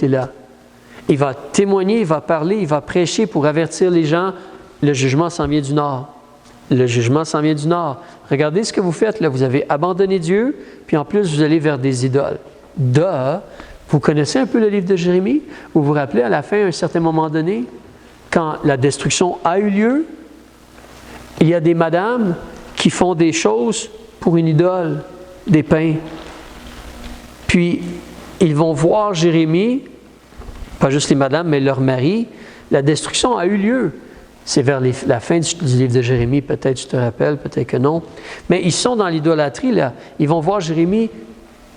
là. Il va témoigner, il va parler, il va prêcher pour avertir les gens. Le jugement s'en vient du nord. Le jugement s'en vient du nord. Regardez ce que vous faites là. Vous avez abandonné Dieu, puis en plus, vous allez vers des idoles. Vous connaissez un peu le livre de Jérémie? Vous vous rappelez à la fin, à un certain moment donné, quand la destruction a eu lieu, il y a des madames qui font des choses pour une idole, des pains. Puis, ils vont voir Jérémie, pas juste les madames, mais leur mari. La destruction a eu lieu. C'est vers la fin du livre de Jérémie, peut-être tu te rappelles, peut-être que non. Mais ils sont dans l'idolâtrie, là. Ils vont voir Jérémie,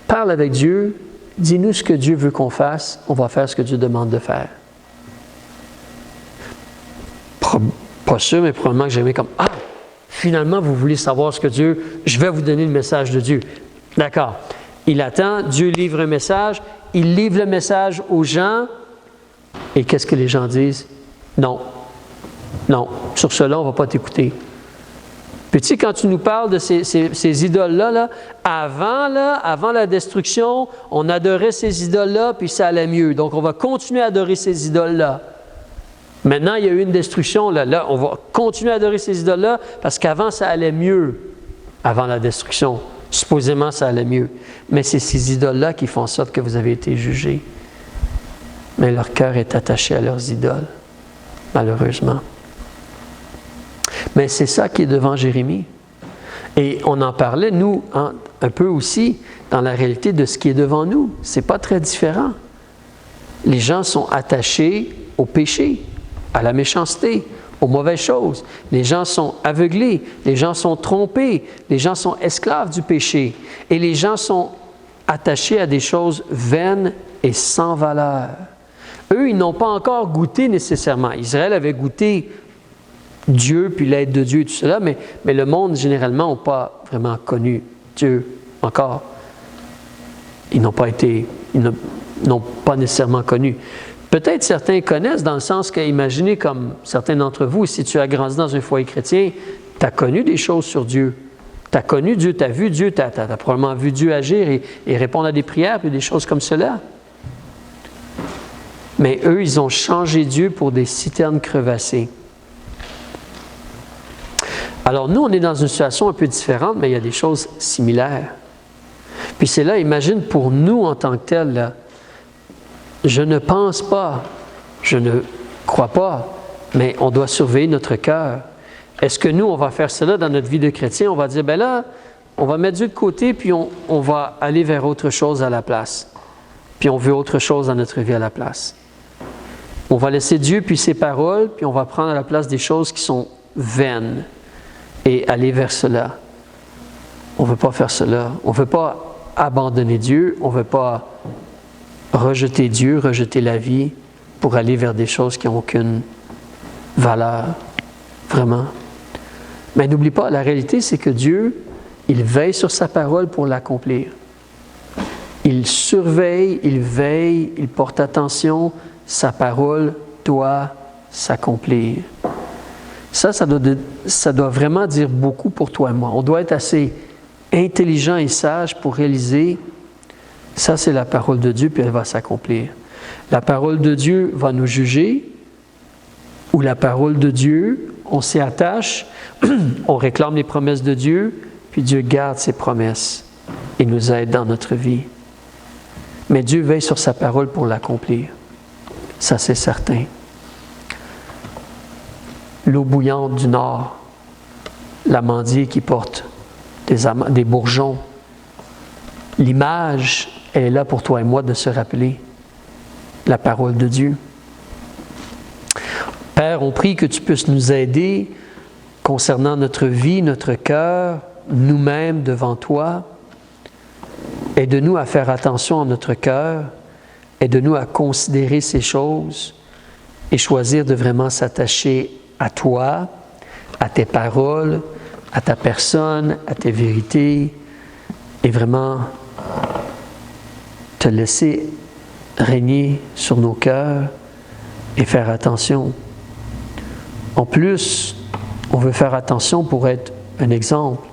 parle avec Dieu, dis-nous ce que Dieu veut qu'on fasse, on va faire ce que Dieu demande de faire. Pas sûr, mais probablement que Jérémie comme, finalement, vous voulez savoir ce que Dieu, je vais vous donner le message de Dieu. D'accord. Il attend, Dieu livre un message, il livre le message aux gens, et qu'est-ce que les gens disent? Non, sur cela, on ne va pas t'écouter. Puis tu sais, quand tu nous parles de ces idoles-là, avant la destruction, on adorait ces idoles-là, puis ça allait mieux. Donc, on va continuer à adorer ces idoles-là. Maintenant, il y a eu une destruction, là, on va continuer à adorer ces idoles-là, parce qu'avant, ça allait mieux, avant la destruction. Supposément, ça allait mieux. Mais c'est ces idoles-là qui font en sorte que vous avez été jugés. Mais leur cœur est attaché à leurs idoles, malheureusement. Mais c'est ça qui est devant Jérémie. Et on en parlait, nous, un peu aussi, dans la réalité de ce qui est devant nous. Ce n'est pas très différent. Les gens sont attachés au péché, à la méchanceté, aux mauvaises choses. Les gens sont aveuglés, les gens sont trompés, les gens sont esclaves du péché. Et les gens sont attachés à des choses vaines et sans valeur. Eux, ils n'ont pas encore goûté nécessairement. Israël avait goûté Dieu, puis l'aide de Dieu et tout cela, mais le monde, généralement, n'a pas vraiment connu Dieu encore. Ils n'ont pas nécessairement connu. Peut-être certains connaissent dans le sens que, imaginez comme certains d'entre vous, si tu as grandi dans un foyer chrétien, tu as connu des choses sur Dieu. Tu as connu Dieu, tu as vu Dieu, tu as probablement vu Dieu agir et répondre à des prières, puis des choses comme cela. Mais eux, ils ont changé Dieu pour des citernes crevassées. Alors nous, on est dans une situation un peu différente, mais il y a des choses similaires. Puis c'est là, imagine pour nous en tant que tels, là, je ne pense pas, je ne crois pas, mais on doit surveiller notre cœur. Est-ce que nous, on va faire cela dans notre vie de chrétien? On va dire, là, on va mettre Dieu de côté, puis on va aller vers autre chose à la place. Puis on veut autre chose dans notre vie à la place. On va laisser Dieu, puis ses paroles, puis on va prendre à la place des choses qui sont vaines et aller vers cela. On ne veut pas faire cela. On ne veut pas abandonner Dieu, on ne veut pas rejeter Dieu, rejeter la vie pour aller vers des choses qui n'ont aucune valeur, vraiment. Mais n'oublie pas, la réalité, c'est que Dieu, il veille sur sa parole pour l'accomplir. Il surveille, il veille, il porte attention, sa parole doit s'accomplir. Ça doit vraiment dire beaucoup pour toi et moi. On doit être assez intelligent et sage pour réaliser, ça c'est la parole de Dieu, puis elle va s'accomplir. La parole de Dieu va nous juger, ou la parole de Dieu, on s'y attache, on réclame les promesses de Dieu, puis Dieu garde ses promesses et nous aide dans notre vie. Mais Dieu veille sur sa parole pour l'accomplir. Ça c'est certain. L'eau bouillante du nord, l'amandier qui porte des bourgeons. L'image, elle est là pour toi et moi de se rappeler la parole de Dieu. Père, on prie que tu puisses nous aider concernant notre vie, notre cœur, nous-mêmes devant toi. Aide-nous à faire attention à notre cœur. Aide-nous à considérer ces choses et choisir de vraiment s'attacher à toi, à tes paroles, à ta personne, à tes vérités, et vraiment te laisser régner sur nos cœurs et faire attention. En plus, on veut faire attention pour être un exemple,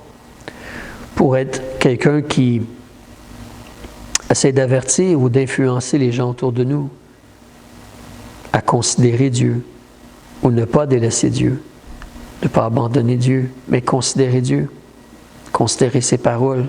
pour être quelqu'un qui essaie d'avertir ou d'influencer les gens autour de nous. considérer Dieu ou ne pas délaisser Dieu, ne pas abandonner Dieu, mais considérer Dieu, considérer ses paroles,